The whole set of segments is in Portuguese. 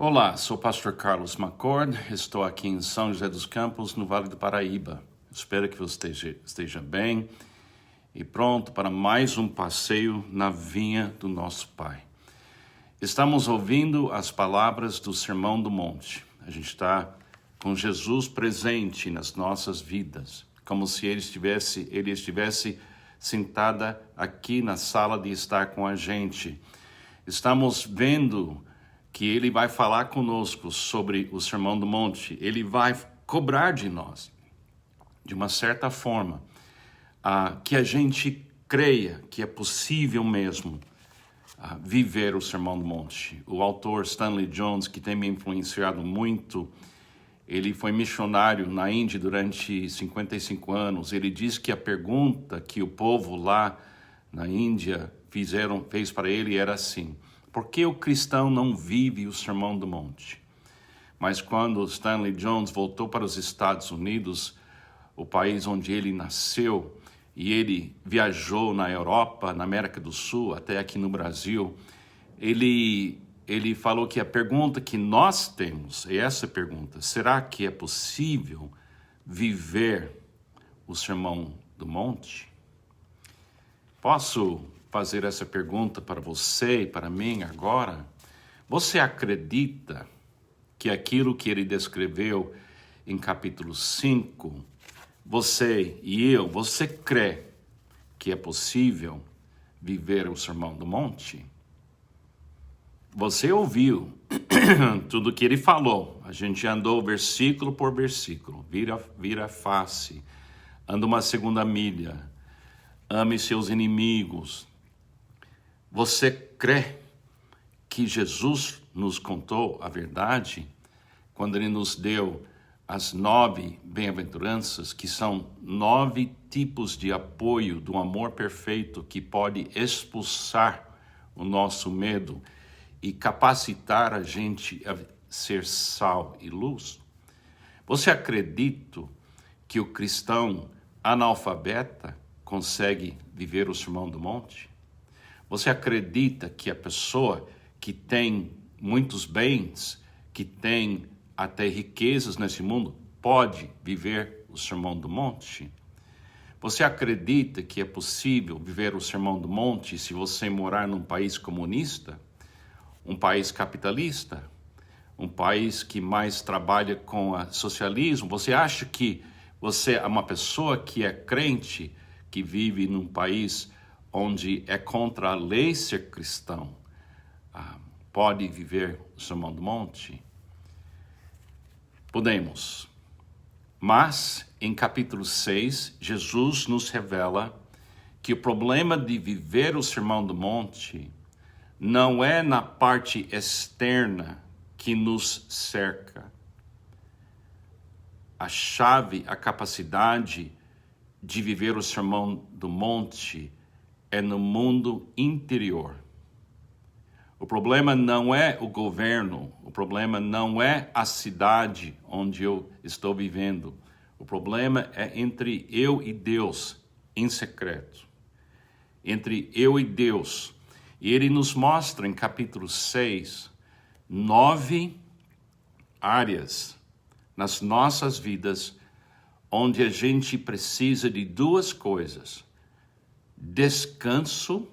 Olá, sou o pastor Carlos McCord, estou aqui em São José dos Campos, no Vale do Paraíba. Espero que você esteja bem e pronto para mais um passeio na vinha do nosso Pai. Estamos ouvindo as palavras do Sermão do Monte. A gente está com Jesus presente nas nossas vidas, como se ele estivesse sentada aqui na sala de estar com a gente. Estamos vendo que ele vai falar conosco sobre o Sermão do Monte. Ele vai cobrar de nós, de uma certa forma, que a gente creia que é possível mesmo viver o Sermão do Monte. O autor Stanley Jones, que tem me influenciado muito, ele foi missionário na Índia durante 55 anos. Ele diz que a pergunta que o povo lá na Índia fez para ele era assim: por que o cristão não vive o Sermão do Monte? Mas quando Stanley Jones voltou para os Estados Unidos, o país onde ele nasceu, e ele viajou na Europa, na América do Sul, até aqui no Brasil, ele falou que a pergunta que nós temos é essa pergunta: será que é possível viver o Sermão do Monte? Posso fazer essa pergunta para você e para mim agora? Você acredita que aquilo que ele descreveu em capítulo 5, você crê que é possível viver o Sermão do Monte? Você ouviu tudo que ele falou. A gente andou versículo por versículo, vira a face, anda uma segunda milha, ame seus inimigos. Você crê que Jesus nos contou a verdade quando ele nos deu as 9 bem-aventuranças, que são 9 tipos de apoio do amor perfeito que pode expulsar o nosso medo e capacitar a gente a ser sal e luz? Você acredita que o cristão analfabeta consegue viver o Sermão do Monte? Você acredita que a pessoa que tem muitos bens, que tem até riquezas nesse mundo, pode viver o Sermão do Monte? Você acredita que é possível viver o Sermão do Monte se você morar num país comunista, um país capitalista, um país que mais trabalha com o socialismo? Você acha que você é uma pessoa que é crente, que vive num país onde é contra a lei ser cristão, pode viver o Sermão do Monte? Podemos. Mas, em capítulo 6, Jesus nos revela que o problema de viver o Sermão do Monte não é na parte externa que nos cerca. A chave, a capacidade de viver o Sermão do Monte é no mundo interior. O problema não é o governo, o problema não é a cidade onde eu estou vivendo. O problema é entre eu e Deus, em secreto. Entre eu e Deus. E ele nos mostra em capítulo 6, 9 áreas nas nossas vidas onde a gente precisa de 2 coisas: descanso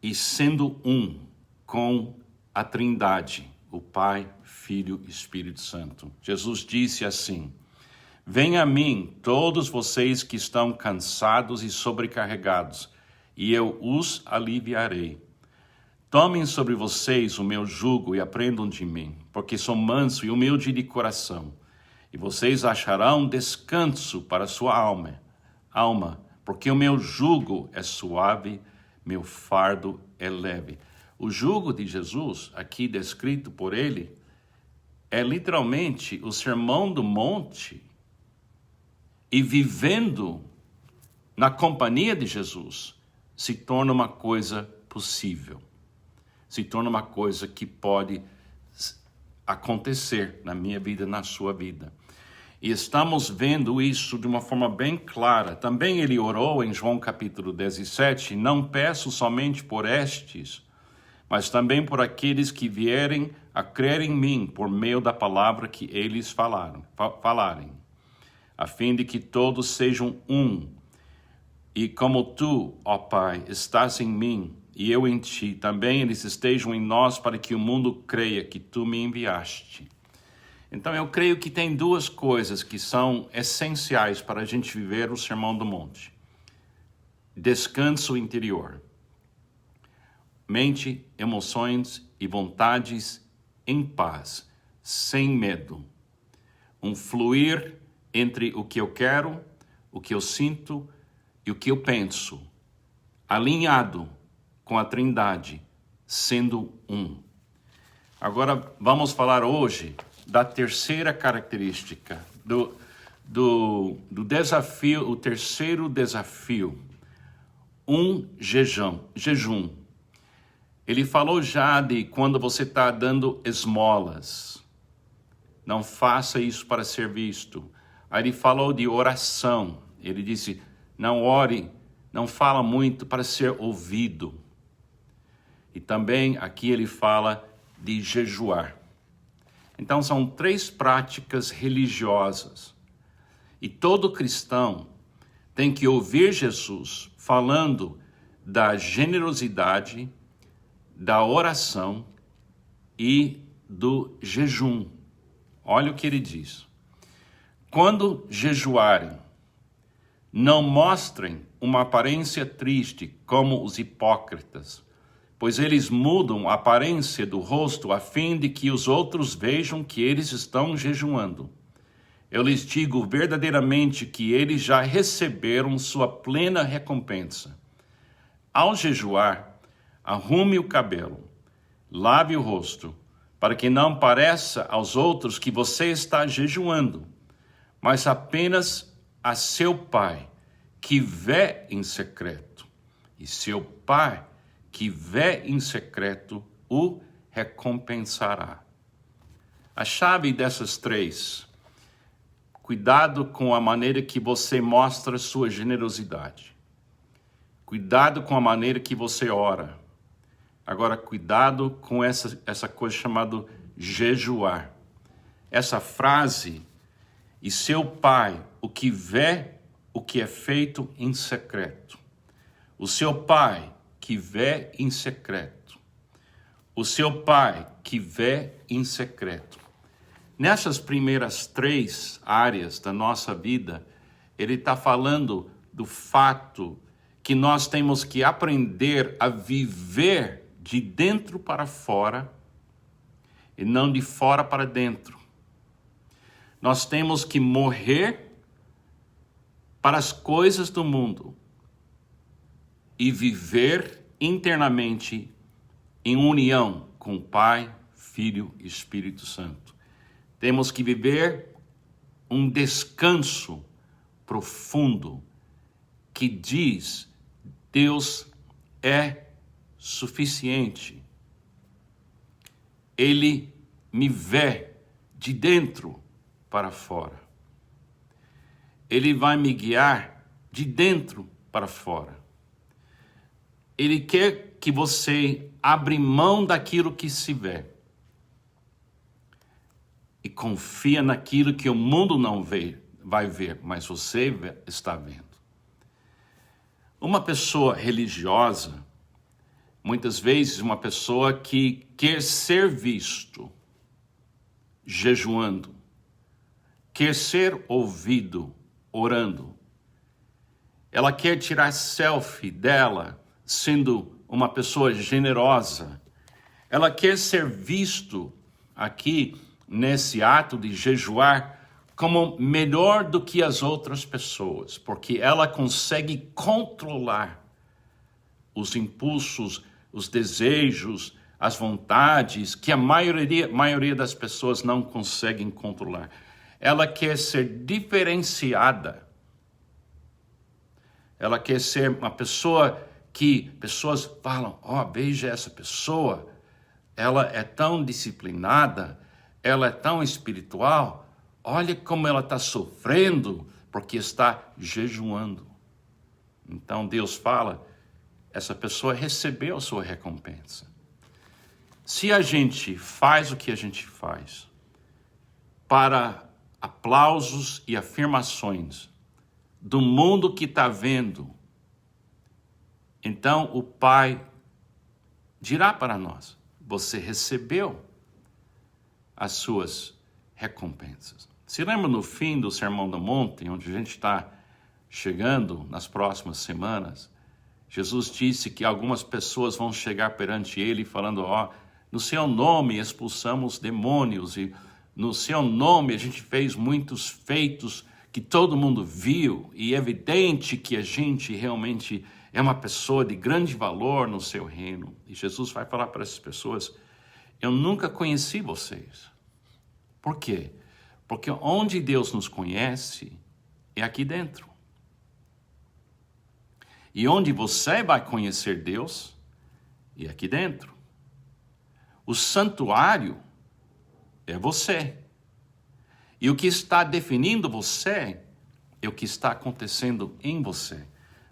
e sendo um com a Trindade, o Pai, Filho e Espírito Santo. Jesus disse assim: venham a mim todos vocês que estão cansados e sobrecarregados, e eu os aliviarei. Tomem sobre vocês o meu jugo e aprendam de mim, porque sou manso e humilde de coração, e vocês acharão descanso para a sua alma, porque o meu jugo é suave, meu fardo é leve. O jugo de Jesus, aqui descrito por ele, é literalmente o Sermão do Monte, e vivendo na companhia de Jesus se torna uma coisa possível, se torna uma coisa que pode acontecer na minha vida, na sua vida. E estamos vendo isso de uma forma bem clara. Também ele orou em João capítulo 17, não peço somente por estes, mas também por aqueles que vierem a crer em mim por meio da palavra que eles falarem, a fim de que todos sejam um. E como tu, ó Pai, estás em mim e eu em ti, também eles estejam em nós, para que o mundo creia que tu me enviaste. Então eu creio que tem duas coisas que são essenciais para a gente viver o Sermão do Monte. Descanso interior. Mente, emoções e vontades em paz, sem medo. Um fluir entre o que eu quero, o que eu sinto e o que eu penso, alinhado com a Trindade, sendo um. Agora vamos falar hoje da terceira característica, do desafio, o terceiro desafio, jejum. Ele falou já de quando você está dando esmolas, não faça isso para ser visto. Aí ele falou de oração, ele disse, não ore, não fala muito para ser ouvido. E também aqui ele fala de jejuar. Então são três práticas religiosas. E todo cristão tem que ouvir Jesus falando da generosidade, da oração e do jejum. Olha o que ele diz. Quando jejuarem, não mostrem uma aparência triste como os hipócritas, pois eles mudam a aparência do rosto a fim de que os outros vejam que eles estão jejuando. Eu lhes digo verdadeiramente que eles já receberam sua plena recompensa. Ao jejuar, arrume o cabelo, lave o rosto, para que não pareça aos outros que você está jejuando, mas apenas a seu Pai, que vê em secreto. E seu Pai, que vê em secreto, o recompensará. A chave dessas três: cuidado com a maneira que você mostra sua generosidade. Cuidado com a maneira que você ora. Agora, cuidado com essa coisa chamada jejuar. Essa frase, e seu Pai, o que vê o que é feito em secreto. O seu Pai, que vê em secreto. O seu Pai, que vê em secreto. Nessas primeiras três áreas da nossa vida, ele está falando do fato que nós temos que aprender a viver de dentro para fora e não de fora para dentro. Nós temos que morrer para as coisas do mundo e viver internamente em união com o Pai, Filho e Espírito Santo. Temos que viver um descanso profundo que diz: Deus é suficiente. Ele me vê de dentro para fora. Ele vai me guiar de dentro para fora. Ele quer que você abra mão daquilo que se vê e confia naquilo que o mundo não vai ver, mas você está vendo. Uma pessoa religiosa, muitas vezes uma pessoa que quer ser visto jejuando, quer ser ouvido orando. Ela quer tirar selfie dela sendo uma pessoa generosa. Ela quer ser visto aqui nesse ato de jejuar como melhor do que as outras pessoas, porque ela consegue controlar os impulsos, os desejos, as vontades que a maioria das pessoas não conseguem controlar. Ela quer ser diferenciada. Ela quer ser uma pessoa que pessoas falam: veja essa pessoa, ela é tão disciplinada, ela é tão espiritual, olha como ela está sofrendo porque está jejuando. Então Deus fala, essa pessoa recebeu a sua recompensa. Se a gente faz o que a gente faz para aplausos e afirmações do mundo que está vendo, então o Pai dirá para nós: você recebeu as suas recompensas. Se lembra no fim do Sermão do Monte, onde a gente está chegando nas próximas semanas, Jesus disse que algumas pessoas vão chegar perante ele falando: no seu nome expulsamos demônios e no seu nome a gente fez muitos feitos que todo mundo viu, e é evidente que a gente realmente é uma pessoa de grande valor no seu reino. E Jesus vai falar para essas pessoas: eu nunca conheci vocês. Por quê? Porque onde Deus nos conhece é aqui dentro. E onde você vai conhecer Deus é aqui dentro. O santuário é você. E o que está definindo você é o que está acontecendo em você.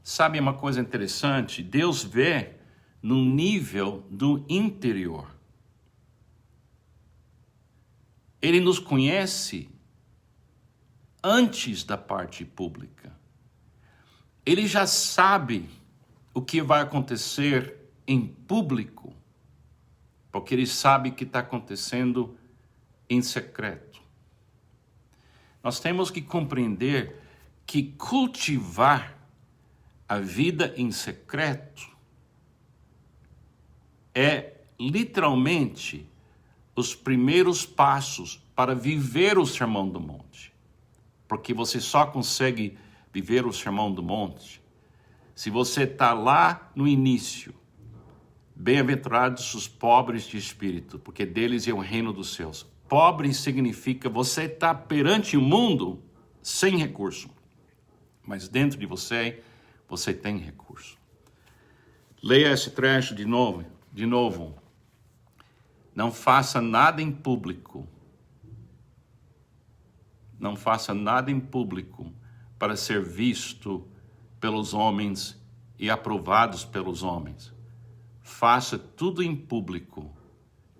Sabe uma coisa interessante? Deus vê no nível do interior. Ele nos conhece antes da parte pública. Ele já sabe o que vai acontecer em público, porque ele sabe o que está acontecendo em secreto. Nós temos que compreender que cultivar a vida em secreto é literalmente os primeiros passos para viver o Sermão do Monte. Porque você só consegue viver o Sermão do Monte se você está lá no início. Bem-aventurados os pobres de espírito, porque deles é o reino dos céus. Pobre significa você está perante o mundo sem recurso, mas dentro de você, você tem recurso. Leia esse trecho de novo. Não faça nada em público. Não faça nada em público para ser visto pelos homens e aprovados pelos homens. Faça tudo em público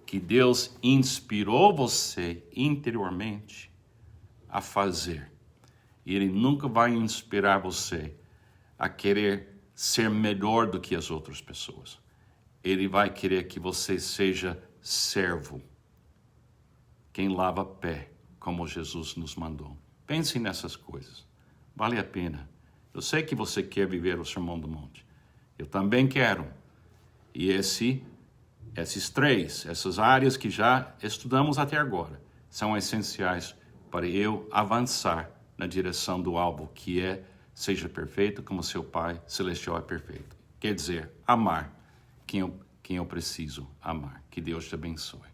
que Deus inspirou você interiormente a fazer. E Ele nunca vai inspirar você a querer ser melhor do que as outras pessoas. Ele vai querer que você seja servo, quem lava pé, como Jesus nos mandou. Pense nessas coisas. Vale a pena. Eu sei que você quer viver o Sermão do Monte. Eu também quero. E essas áreas que já estudamos até agora, são essenciais para eu avançar na direção do alvo, que é: seja perfeito como seu Pai Celestial é perfeito. Quer dizer, amar quem eu preciso amar. Que Deus te abençoe.